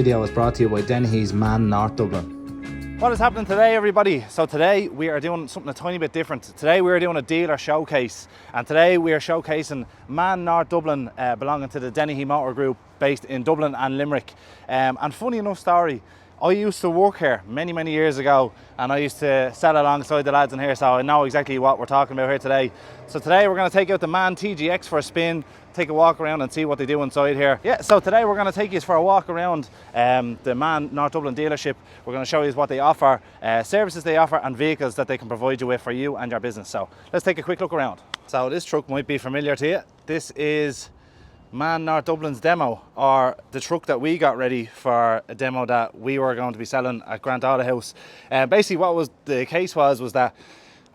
video is brought to you by Dennehy's MAN Dublin. What is happening today, everybody? So today we are doing something a tiny bit different. Today we are doing a dealer showcase, and today we are showcasing MAN Dublin, belonging to the Dennehy Motor Group, based in Dublin and Limerick. And funny enough story, I used to work here many years ago, and I used to sell alongside the lads in here, so I know exactly what we're talking about here today. So today we're going to take out the MAN TGX for a spin, take a walk around and see what they do inside here. Yeah, so today we're going to take you for a walk around the MAN Dublin dealership. We're going to show you what they offer, services they offer, and vehicles that they can provide you with for you and your business. So let's take a quick look around. So this truck might be familiar to you. This is MAN Dublin's demo, or the truck that we got ready for a demo that we were going to be selling at Grant Auto House. Basically what was the case was that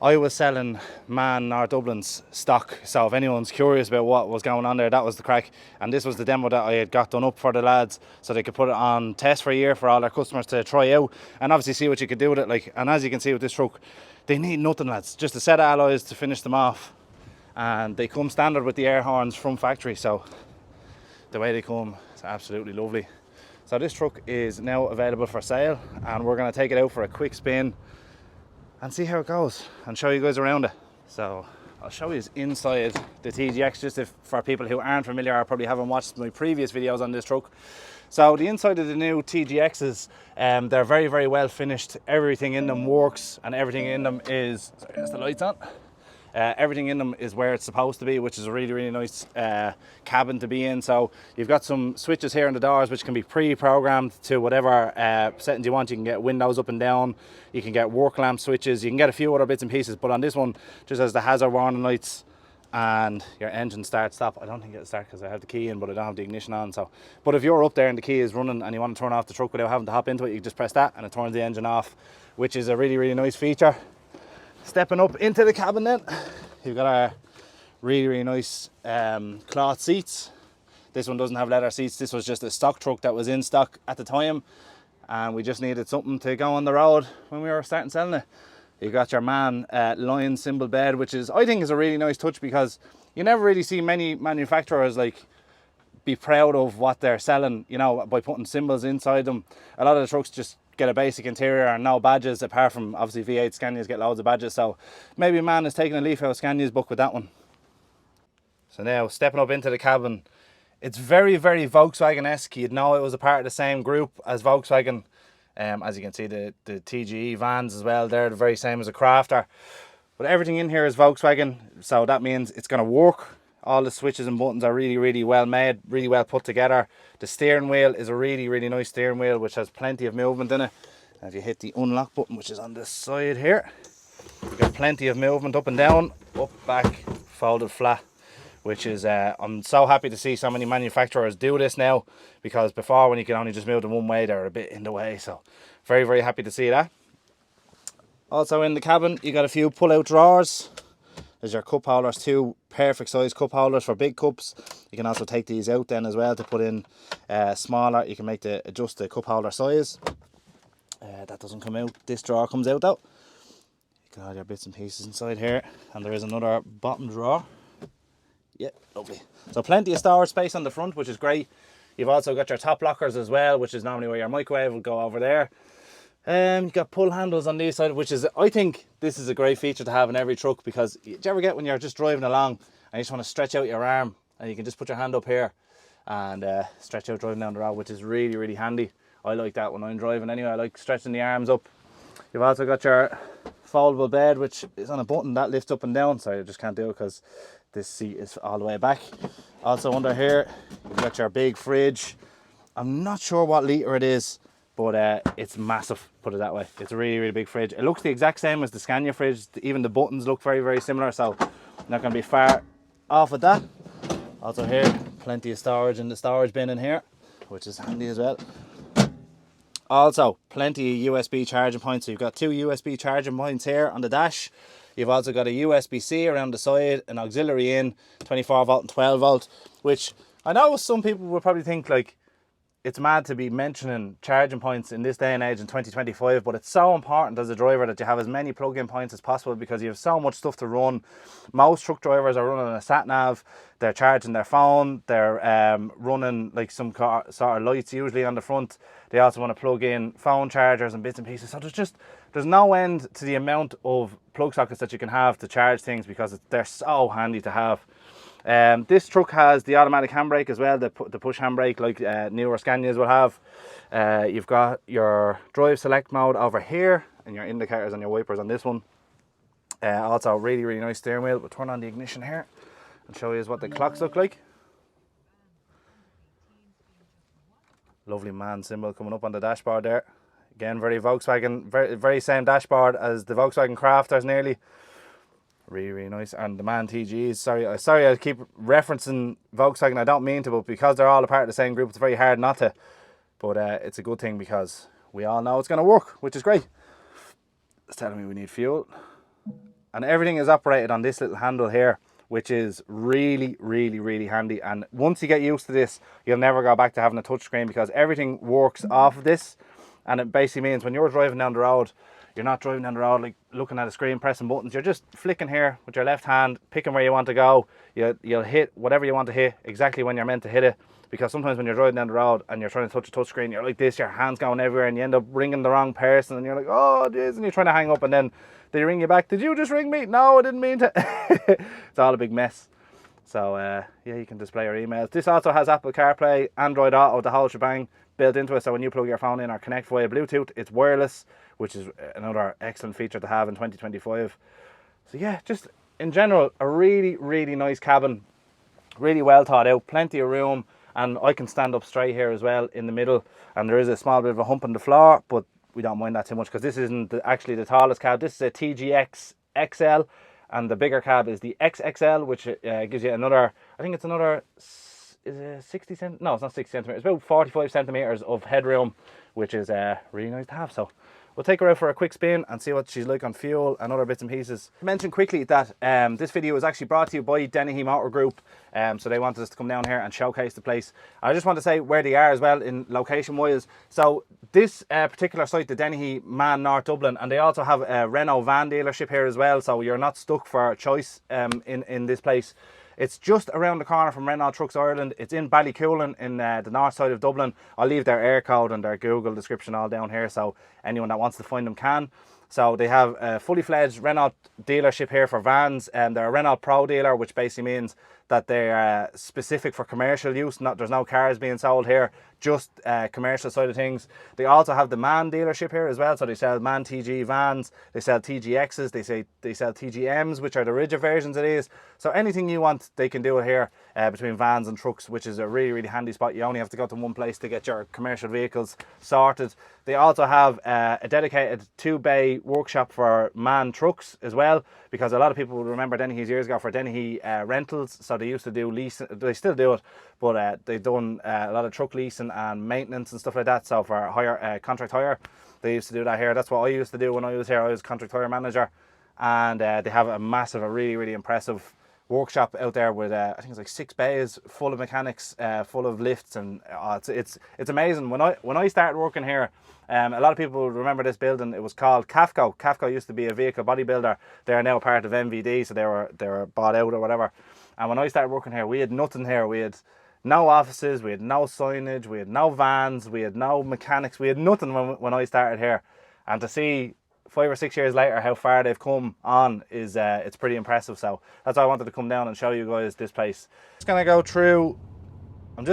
I was selling MAN Dublin's stock, so if anyone's curious about what was going on there, that was the crack. And this was the demo that I had got done up for the lads, so they could put it on test for a year for all their customers to try out and obviously see what you could do with it. And as you can see with this truck, they need nothing, lads, just a set of alloys to finish them off, and they come standard with the air horns from factory. So the way they come, it's absolutely lovely. So this truck is now available for sale, and we're going to take it out for a quick spin and see how it goes and show you guys around it. So I'll show you inside the TGX, just for people who aren't familiar or probably haven't watched my previous videos on this truck. So the inside of the new TGXs, they're very well finished. Everything in them works, and everything in them is, sorry, there's the lights on. Everything in them is where it's supposed to be, which is a really nice cabin to be in. So you've got some switches here on the doors which can be pre-programmed to whatever settings you want. You can get windows up and down, you can get work lamp switches, you can get a few other bits and pieces, but on this one just has the hazard warning lights and your engine start stop. I don't think it'll start because I have the key in, but I don't have the ignition on. So, but if you're up there and the key is running and you want to turn off the truck without having to hop into it, you just press that and it turns the engine off, which is a really nice feature. Stepping up into the cabin then, you've got our really nice cloth seats. This one doesn't have leather seats. This was just a stock truck that was in stock at the time, and we just needed something to go on the road when we were starting selling it. You got your MAN lion symbol bed, which is, I think, is a really nice touch, because you never really see many manufacturers be proud of what they're selling, you know, by putting symbols inside them. A lot of the trucks just get a basic interior and no badges, apart from obviously V8 Scanias get loads of badges. So maybe MAN is taking a leaf out of Scania's book with that one. So now stepping up into the cabin, it's very Volkswagen-esque. You'd know it was a part of the same group as Volkswagen. As you can see, the TGE vans as well, they're the very same as a Crafter. But everything in here is Volkswagen, so that means it's going to work. All the switches and buttons are really well made, really well put together. The steering wheel is a really nice steering wheel, which has plenty of movement in it. And if you hit the unlock button, which is on this side here, you've got plenty of movement up and down, up, back, folded flat, which is, I'm so happy to see so many manufacturers do this now, because before, when you could only just move them one way, they were a bit in the way. So very happy to see that. Also in the cabin, you got a few pull-out drawers. There's your cup holders, two perfect size cup holders for big cups. You can also take these out then as well to put in smaller. You can adjust the cup holder size. That doesn't come out. This drawer comes out though. You can have your bits and pieces inside here. And there is another bottom drawer. Yeah, lovely. So plenty of storage space on the front, which is great. You've also got your top lockers as well, which is normally where your microwave will go over there. You've got pull handles on this side, which is, I think this is a great feature to have in every truck, because do you ever get when you're just driving along and you just want to stretch out your arm, and you can just put your hand up here and stretch out driving down the road, which is really handy. I like that when I'm driving anyway. I like stretching the arms up. You've also got your foldable bed, which is on a button that lifts up and down. Sorry, I just can't do it because this seat is all the way back. Also under here, you've got your big fridge. I'm not sure what litre it is, but it's massive, put it that way. It's a really big fridge. It looks the exact same as the Scania fridge. Even the buttons look very similar, so not going to be far off with that. Also here, plenty of storage in the storage bin in here, which is handy as well. Also, plenty of USB charging points. So you've got two USB charging points here on the dash. You've also got a USB-C around the side, an auxiliary in, 24 volt and 12 volt, which I know some people will probably think, like, it's mad to be mentioning charging points in this day and age in 2025, but it's so important as a driver that you have as many plug-in points as possible because you have so much stuff to run. Most truck drivers are running a sat nav, they're charging their phone, they're running like some sort of lights usually on the front. They also want to plug in phone chargers and bits and pieces. So there's no end to the amount of plug sockets that you can have to charge things because they're so handy to have. This truck has the automatic handbrake as well, the push handbrake like newer Scanias will have. You've got your drive select mode over here and your indicators and your wipers on this one. Also really nice steering wheel. We'll turn on the ignition here and show you what the clocks look like. Lovely MAN symbol coming up on the dashboard there. Again, very Volkswagen, very same dashboard as the Volkswagen Crafters nearly. Really nice. And the MAN TGs, sorry I keep referencing Volkswagen, I don't mean to, but because they're all a part of the same group, it's very hard not to. But it's a good thing because we all know it's going to work, which is great. It's telling me we need fuel. And everything is operated on this little handle here, which is really handy. And once you get used to this, you'll never go back to having a touchscreen because everything works off of this. And it basically means when you're driving down the road, you're not driving down the road like looking at a screen, pressing buttons. You're just flicking here with your left hand, picking where you want to go. You'll hit whatever you want to hit exactly when you're meant to hit it. Because sometimes when you're driving down the road and you're trying to touch a touchscreen, you're like this, your hand's going everywhere and you end up ringing the wrong person and you're like, oh, jeez, and you're trying to hang up and then they ring you back. Did you just ring me? No, I didn't mean to. It's all a big mess. So, yeah, you can display your emails. This also has Apple CarPlay, Android Auto, the whole shebang built into it. So when you plug your phone in or connect via Bluetooth, it's wireless, which is another excellent feature to have in 2025. So yeah, just in general, a really nice cabin, really well thought out, plenty of room, and I can stand up straight here as well in the middle. And there is a small bit of a hump on the floor, but we don't mind that too much because this isn't actually the tallest cab. This is a TGX XL, and the bigger cab is the XXL, which gives you another, I think it's another, is it 60 centimeters? No, it's not 60 centimeters. It's about 45 centimeters of headroom, which is really nice to have. So we'll take her out for a quick spin and see what she's like on fuel and other bits and pieces. I mentioned quickly that this video was actually brought to you by Dennehy Motor Group. So they wanted us to come down here and showcase the place. I just want to say where they are as well in location wise. So this particular site, the Dennehy MAN North Dublin, and they also have a Renault van dealership here as well. So you're not stuck for choice in this place. It's just around the corner from Renault Trucks Ireland. It's in Ballycoolan in the north side of Dublin. I'll leave their air code and their Google description all down here so anyone that wants to find them can. So they have a fully fledged Renault dealership here for vans, and they're a Renault Pro dealer, which basically means that they're specific for commercial use. There's no cars being sold here, just commercial side of things. They also have the MAN dealership here as well, so they sell MAN TG vans, they sell TGXs, they sell TGMs, which are the rigid versions of these. So anything you want, they can do it here between vans and trucks, which is a really handy spot. You only have to go to one place to get your commercial vehicles sorted. They also have a dedicated 2-bay workshop for MAN trucks as well, because a lot of people will remember Dennehy's years ago for Dennehy rentals. So they used to do leasing, they still do it, but they've done a lot of truck leasing and maintenance and stuff like that. So for hire, contract hire, they used to do that here. That's what I used to do when I was here. I was contract hire manager, and they have a massive, a really impressive workshop out there with I think it's like 6 bays full of mechanics, full of lifts, and it's amazing. When I started working here, a lot of people remember this building. It was called Kafco. Kafco used to be a vehicle bodybuilder. They are now part of MVD, so they were bought out or whatever. And when I started working here, we had nothing here. We had no offices, we had no signage, we had no vans, we had no mechanics, we had nothing when I started here. And to see 5 or 6 years later how far they've come on is it's pretty impressive. So that's why I wanted to come down and show you guys this place. I'm just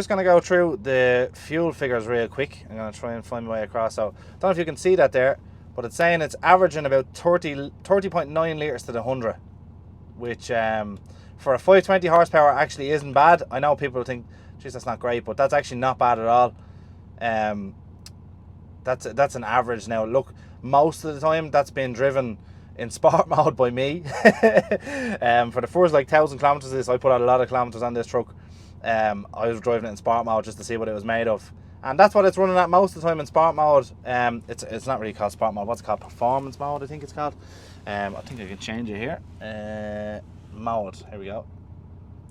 gonna go through the fuel figures real quick. I'm gonna try and find my way across. So I don't know if you can see that there, but it's saying it's averaging about 30.9 litres to the 100, which for a 520 horsepower actually isn't bad. I know people think, geez, that's not great, but that's actually not bad at all. That's an average. Now look, most of the time that's been driven in sport mode by me. For the first like 1,000 kilometers of this, I put out a lot of kilometers on this truck. I was driving it in sport mode just to see what it was made of, and that's what it's running at most of the time, in sport mode. It's not really called sport mode. What's it called? Performance mode, I think it's called. I think I can change it here. Mode, here we go.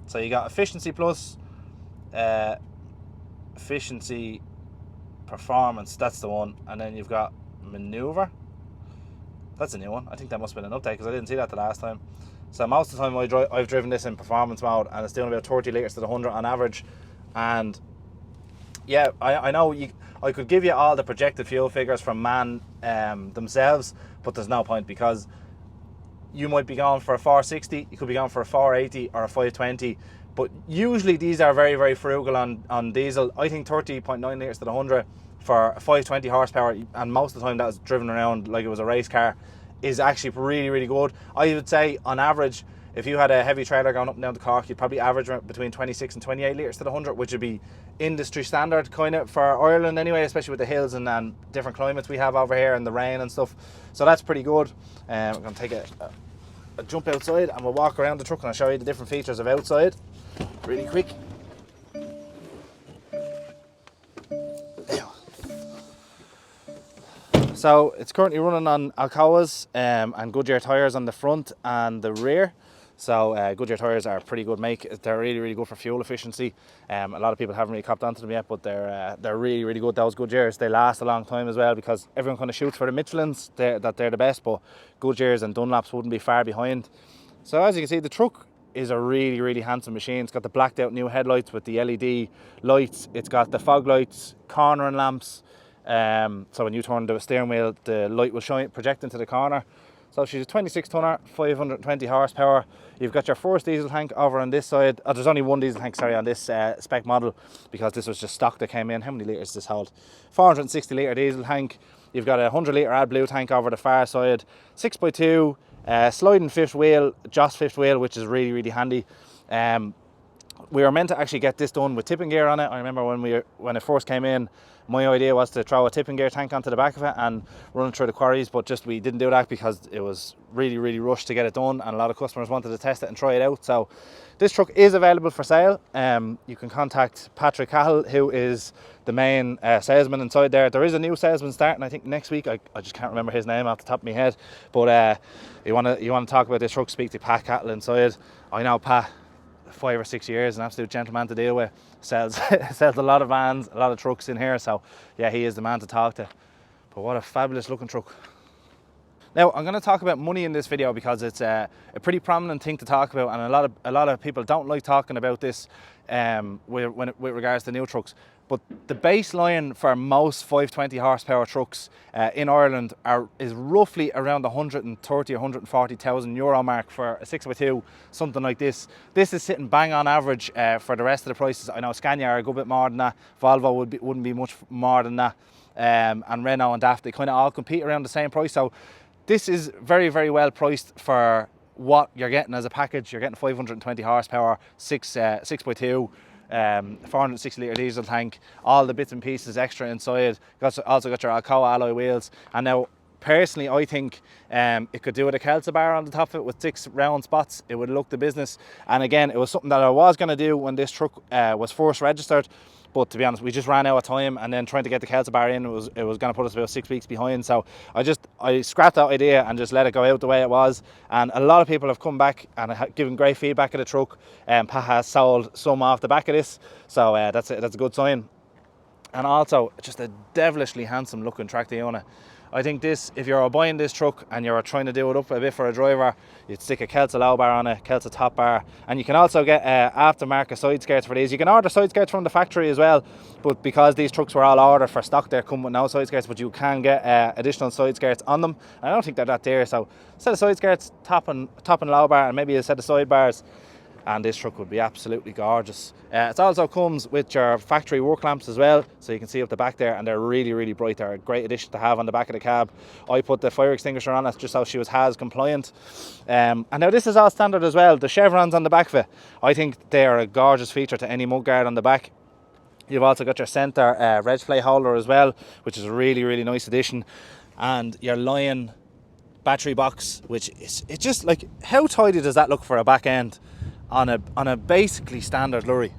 So you got efficiency plus, efficiency Performance, that's the one. And then you've got Maneuver. That's a new one. I think that must have been an update because I didn't see that the last time. So most of the time I've driven this in performance mode, and it's doing about 30 litres to the 100 on average. And yeah, I know I could give you all the projected fuel figures from MAN themselves, but there's no point because you might be going for a 460, you could be going for a 480 or a 520, but usually these are very, very frugal on diesel. I think 30.9 litres to the 100 for a 520 horsepower, and most of the time that was driven around like it was a race car, is actually really, really good. I would say on average, if you had a heavy trailer going up and down the Cork, you'd probably average between 26 and 28 litres to the 100, which would be industry standard kind of for Ireland anyway, especially with the hills and different climates we have over here and the rain and stuff. So that's pretty good. I'm going to take a jump outside and we'll walk around the truck and I'll show you the different features of outside really quick. So it's currently running on Alcoas and Goodyear tyres on the front and the rear. So Goodyear tyres are a pretty good make. They're really, really good for fuel efficiency. A lot of people haven't really copped onto them yet, but they're really, really good. Those Goodyears, they last a long time as well because everyone kind of shoots for the Michelins, that they're the best, but Goodyears and Dunlops wouldn't be far behind. So as you can see, the truck is a really, really handsome machine. It's got the blacked out new headlights with the LED lights. It's got the fog lights, cornering lamps. So when you turn the steering wheel, the light will shine, project into the corner. So she's a 26 tonner, 520 horsepower. You've got your first diesel tank over on this side. Oh, there's only one diesel tank, sorry, on this spec model because this was just stock that came in. How many litres does this hold? 460 litre diesel tank. You've got a 100 litre AdBlue tank over the far side. 6x2, sliding fifth wheel, Joss fifth wheel, which is really, really handy. We were meant to actually get this done with tipping gear on it. I remember when it first came in, my idea was to throw a tipping gear tank onto the back of it and run it through the quarries, but just we didn't do that because it was really, really rushed to get it done and a lot of customers wanted to test it and try it out. So this truck is available for sale. You can contact Patrick Cahill, who is the main salesman inside there. There is a new salesman starting, I think, next week. I just can't remember his name off the top of my head, but you want to talk about this truck, speak to Pat Cahill inside. I know Pat 5 or 6 years, an absolute gentleman to deal with, sells a lot of vans, a lot of trucks in here, so yeah, he is the man to talk to. But what a fabulous looking truck. Now I'm going to talk about money in this video because it's a pretty prominent thing to talk about, and a lot of people don't like talking about this with regards to new trucks. But the baseline for most 520 horsepower trucks in Ireland is roughly around the 130 or 140,000 euro mark for a 6x2, something like this. This is sitting bang on average for the rest of the prices. I know Scania are a good bit more than that. Volvo wouldn't be much more than that. And Renault and DAF, they kind of all compete around the same price. So this is very, very well priced for what you're getting as a package. You're getting 520 horsepower, 6x2. 460 litre diesel tank, all the bits and pieces extra inside. Also got your Alcoa alloy wheels. And now personally I think it could do with a Kelsa bar on the top of it with 6 round spots. It would look the business. And again, it was something that I was going to do when this truck was first registered, but to be honest, we just ran out of time, and then trying to get the Kelsa bar in was going to put us about 6 weeks behind. So I scrapped that idea and just let it go out the way it was. And a lot of people have come back and given great feedback of the truck. Pat has sold some off the back of this, so that's a good sign. And also just a devilishly handsome looking tractor unit. I think this, if you're buying this truck and you're trying to do it up a bit for a driver, you'd stick a Kelsa low bar on it, Kelsa top bar, and you can also get aftermarket side skirts for these. You can order side skirts from the factory as well, but because these trucks were all ordered for stock, they come with no side skirts, but you can get additional side skirts on them. And I don't think they're that dear, so a set of side skirts, top and low bar, and maybe a set of side bars, and this truck would be absolutely gorgeous. It also comes with your factory work lamps as well, so you can see up the back there, and they're really, really bright. They're a great addition to have on the back of the cab. I put the fire extinguisher on it just so she was HAZ compliant. And now this is all standard as well. The chevrons on the back of it, I think they are a gorgeous feature to any mudguard on the back. You've also got your centre reg plate holder as well, which is a really, really nice addition. And your Lion battery box, which is, it's just like, how tidy does that look for a back end on a basically standard lorry?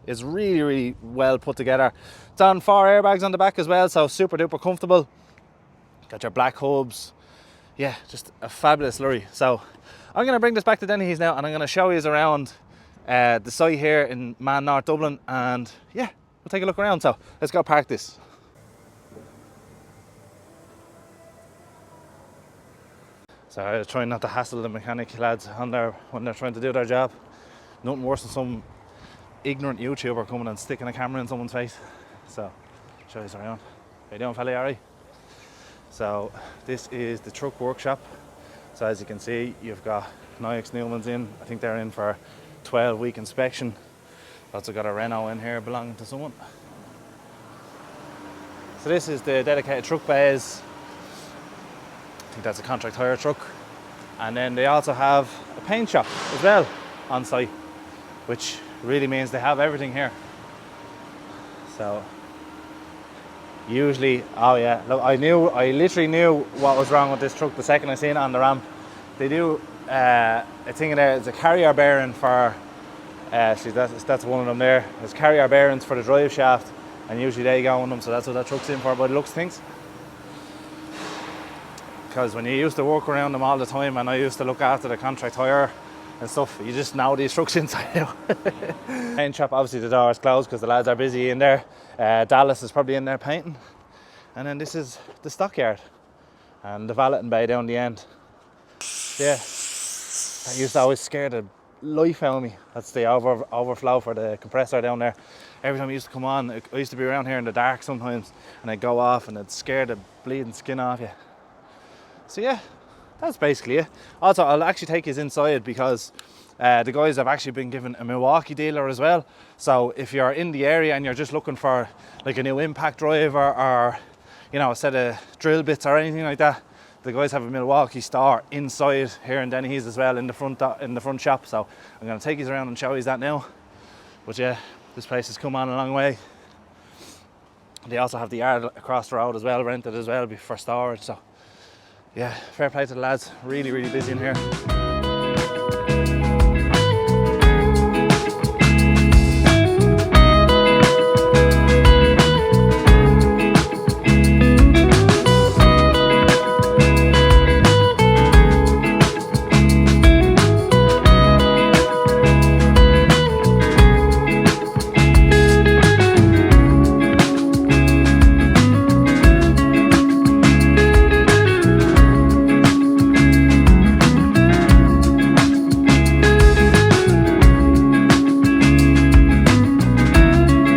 It's really, really well put together. It's on 4 airbags on the back as well, so super duper comfortable. Got your black hubs. Yeah, just a fabulous lorry. So I'm going to bring this back to Dennehy's now, and I'm going to show you around the site here in MAN North Dublin, and yeah, we'll take a look around. So let's go park this. So I was trying not to hassle the mechanic lads on there when they're trying to do their job. Nothing worse than some ignorant YouTuber coming and sticking a camera in someone's face. So, show you around. How you doing, fella? Alright? So, this is the truck workshop. So, as you can see, you've got Nix Newman's in. I think they're in for a 12-week inspection. Also got a Renault in here belonging to someone. So, this is the dedicated truck bays. I think that's a contract hire truck. And then they also have a paint shop as well on site, which really means they have everything here. So usually, oh yeah, look, I literally knew what was wrong with this truck the second I seen it on the ramp. They do a thing in there, it's a carrier bearing for, see that's one of them there. There's carrier bearings for the drive shaft, and usually they go on them, so that's what that truck's in for by the looks of things. Because when you used to work around them all the time, and I used to look after the contract hire and stuff, you just know these trucks inside out. Paint shop, obviously the door is closed because the lads are busy in there. Dallas is probably in there painting. And then this is the stockyard and the valeting bay down the end. Yeah, that used to always scare the life out of me. That's the overflow for the compressor down there. Every time it used to come on, I used to be around here in the dark sometimes, and it'd go off and it'd scare the bleeding skin off you. So yeah, that's basically it. Also, I'll actually take you inside because the guys have actually been given a Milwaukee dealer as well. So if you're in the area and you're just looking for like a new impact drive or you know, a set of drill bits or anything like that, the guys have a Milwaukee store inside here in Dennehy's as well in the front shop. So I'm going to take you around and show you that now. But yeah, this place has come on a long way. They also have the yard across the road as well, rented as well for storage. So yeah, fair play to the lads. Really, really busy in here.